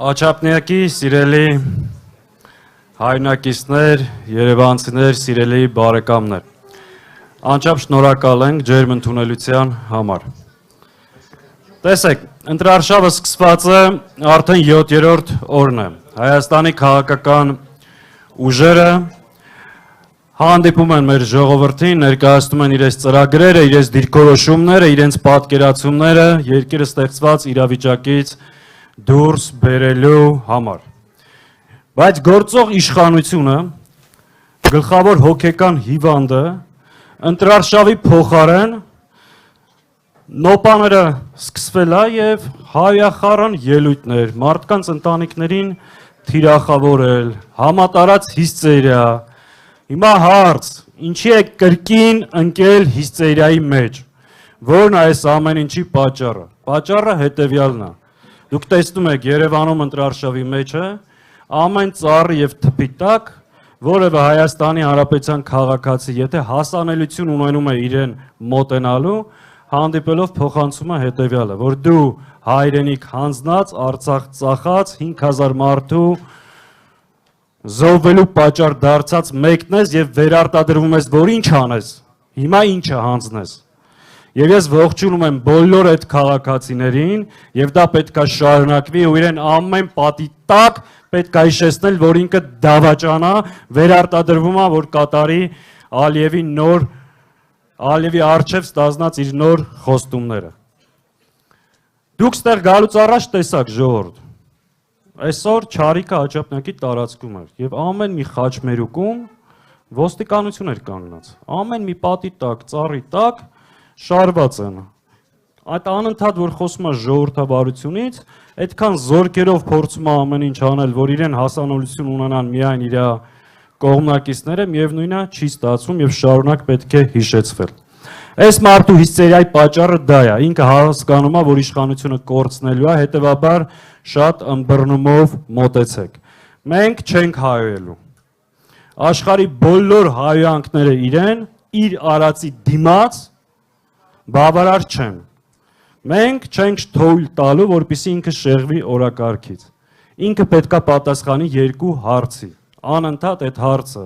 Աչափնյակի սիրելի հայրենակիցներ, երևանցիներ, սիրելի բարեկամներ, անչափ շնորհակալ ենք ջերմ ընդունելության համար։ Տեսեք, ընտրարշավը սկսված է արդեն 7-րդ օրն է։ Հայաստանի քաղաքական ուժերը հանդիպում են մեր ժողովրդին, ներկայացնում են իրենց ծրագրերը, իրենց դիրքորոշումները, իրենց պատկերացումները երկիրը ստեղծված իրավիճակից դուրս բերելու համար։ Բայց գործող իշխանությունը, գլխավոր հոգեկան հիվանդը, ընտրարշավի փոխարեն նոպաները սկսվել է եւ հայախառն ելույթներ, մարդկանց ընտանիքներին թիրախավորել, համատարած հիստերիա։ Հիմա հարց, ինչի է կրկին ընկել հիստերիայի մեջ, որն այս ամեն ինչի պատճառը։ Պատճառը հետևյալն է։ Դուք տեսնում եք Երևանում ընտրարշավի մեջ է ամեն ծառ եւ թփի տակ որևէ Հայաստանի Հանրապետության քաղաքացի, եթե հասանելիություն ունենում է իրեն մոտենալու, հանդիպելով փոխանցում է հետևյալը, որ դու հայրենիք հանձնած, Արցախ ծախած 5000 մարդու զոհվելու պատճառ դարձած մեկն ես եւ վերարտադրվում ես, որ ինչ անես, հիմա ինչը հանձնես։ Եվ ես ողջունում եմ բոլոր այդ քաղաքացիներին եւ դա պետք է շարունակվի ու իրեն ամեն պատի տակ պետք է հիշեցնել, որ ինքը դավաճանա, վերարտադրվում է, որ կատարի Ալիևի արչև ստազնած իր նոր խոստումները։ Դուք ստեղ գալուց առաջ տեսակ ժողովուրդ։ Այսօր Չարիկը Աչափնյակի տարածքում էր եւ ամեն մի խաչմերուկում ոստիկանություն էր կանգնած։ Ամեն մի պատի տակ, ծառի տակ շարված են։ Այդ անընդհատ որ խոսում է ժողովրդավարությունից, այդքան զորքերով փորձում է ամեն ինչ անել, որ իրեն հասանելիություն ունենան միայն իր կողմնակիցները, միևնույնն է չի ստացվում եւ շարունակ պետք է հիշեցվել։ Այս մարդու հիստերիայի պատճառը դա է, ինքը հասկանում է, որ իշխանությունը կորցնելու է, հետեւաբար շատ ըմբռնումով մոտեցեք։ Մենք չենք հայոյելու։ Աշխարհի բոլոր հայոյանքները իրեն իր արածի դիմաց բավարար չեն։ Մենք չենք թույլ տալու, որպեսզի ինքը շեղվի օրակարգից։ Ինքը պետք է պատասխանի երկու հարցի։ Անընդհատ այդ հարցը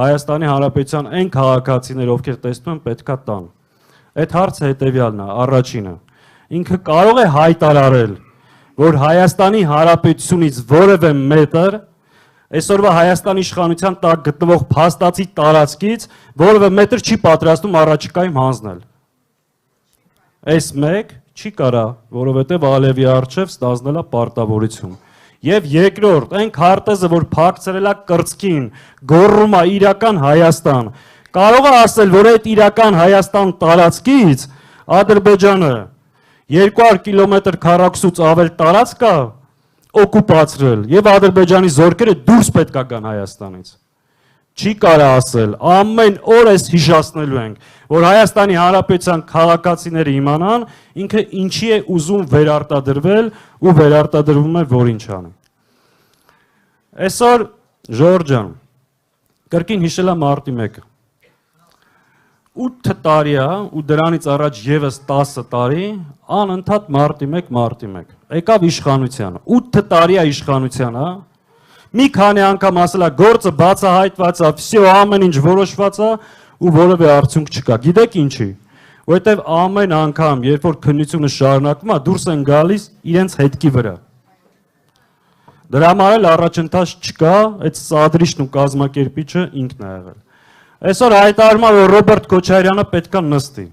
Հայաստանի Հանրապետության այն քաղաքացիներ, ովքեր տեսնում են, պետք է տան։ Այդ հարցը հետևյալն է, առաջինը։ Ինքը կարող է հայտարարել, որ Հայաստանի Հանրապետությունից որևէ մետր այսօրվա Հայաստանի իշխանության տակ գտնվող փաստացի տարածքից որևէ մետր չի պատրաստում առաջիկայում հանձնել։ Այս մեկ չի կարա, որովհետև Ալիևի արչև ստանձնել է պարտավորություն։ Եվ երկրորդ, այն քարտեզը, որ փակցրել է կրծքին, գոռում է իրական Հայաստան, կարող է ասել, որ այդ իրական Հայաստան տարածքից Ադրբեջանը 200 կիլոմետր քառակուսուց ավել տարածք է օկուպացրել եւ Ադրբեջանի զորքերը դուրս պետք է գան Հայաստանից։ Չի կարա ասել, ամեն օր ես հիշացնելու ենք, որ Հայաստանի Հանրապետության քաղաքացիները իմանան, ինքը ինչի է ուզում վերարտադրվել ու վերարտադրվում է, որ ինչ անի։ Այսօր Ժորժ ջան, կրկին հիշել եմ մարտի 1-ը։ 8 տարի է ու դրանից առաջ եւս 10 տարի անընդհատ մարտի 1։ Եկավ իշխանությանը։ 8 տարի է իշխանությանը, մի քանի անգամ ասել է գործը բացահայտված է, վсё ամեն ինչ որոշված է ու որևէ արդյունք չկա։ Գիտեք ինչի։ Որովհետև ամեն անգամ, երբ որ քննությունը շարունակվում է, դուրս են գալիս իրենց հետքի վրա։ Դրա համար էլ առաջընթաց չկա, այդ սադրիչն ու կազմակերպիչը ինքն է եղել։ Այսօր հայտարարում է, որ Ռոբերտ Քոչարյանը պետք է նստի։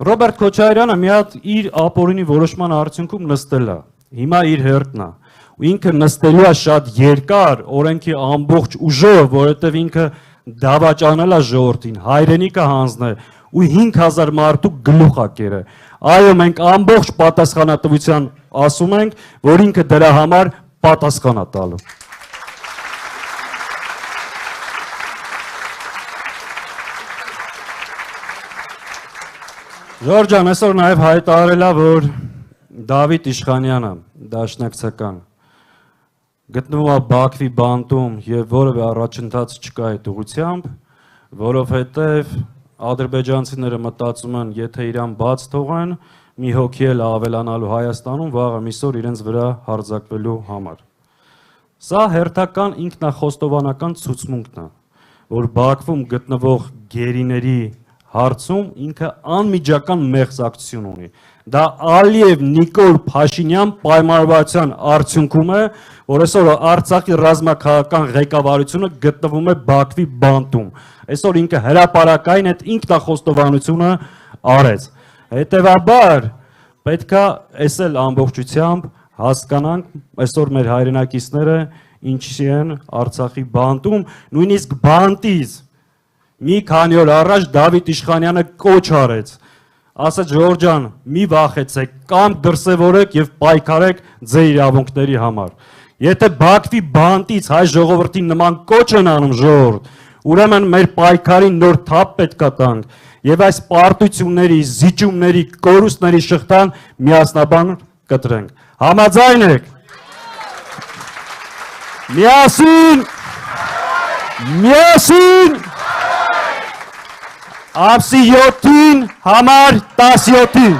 Ռոբերտ Քոչարյանը մի հատ իր ապօրինի որոշման արդյունքում նստել է։ Հիմա իր հերթն է։ Ու ինքը նստելու է շատ երկար օրենքի ամբողջ ուժով, որովհետև ինքը դավաճանել է ժողովրդին, հայրենիքը հանձնել ու 5000 մարդու գլուխ է կերել։ Այո, մենք ամբողջ պատասխանատվության ասում ենք, որ ինքը դրա համար պատասխան է տալու։ Ժորժ ջան, այսօր նաև հայտարարել է, որ Դավիթ Իշխանյանը, դաշնակցական, գտնվում է Բաքվի բանտում եւ որևէ առաջընթաց չկա այդ ուղղությամբ, որովհետեւ ադրբեջանցիները մտածում են, եթե իրան բաց թողեն, մի հոգի էլ ավելանալու Հայաստանում վաղը միսօր իրենց վրա հարձակվելու համար։ Սա հերթական ինքնախոստովանական ցուցմունքն է, որ Բաքվում գտնվող գերիների հարցում ինքը անմիջական մեղսակցություն ունի։ Դա Ալիև Նիկոլ Փաշինյան պայմանավորվածության արդյունքում է, որ այսօր Արցախի ռազմաքաղաքական ղեկավարությունը գտնվում է Բաքվի բանտում։ Այսօր ինքը հրապարակային այդ ինքնախոստովանությունը արեց։ Հետևաբար պետք է այս էլ ամբողջությամբ հասկանանք այսօր մեր հայրենակիցները ինչի են Արցախի բանտում, նույնիսկ բանտից մի քանի օր առաջ Դավիթ Իշխանյանը կոչ արեց, ասաց Ժողովուրդ ջան, մի վախեցեք, կամ դրսևորեք եւ պայքարեք ձեր իրավունքների համար։ Եթե Բաքվի բանտից հայ ժողովրդին նման կոչ են անում ժողովուրդ, ուրեմն մեր պայքարին նոր թափ պետք է տանք եւ այս պարտությունների, զիջումների, կորուստների շղթան միասնաբար կտրենք։ Համաձայն եք։ Միասին Ապսի 7-ին համար 17-ին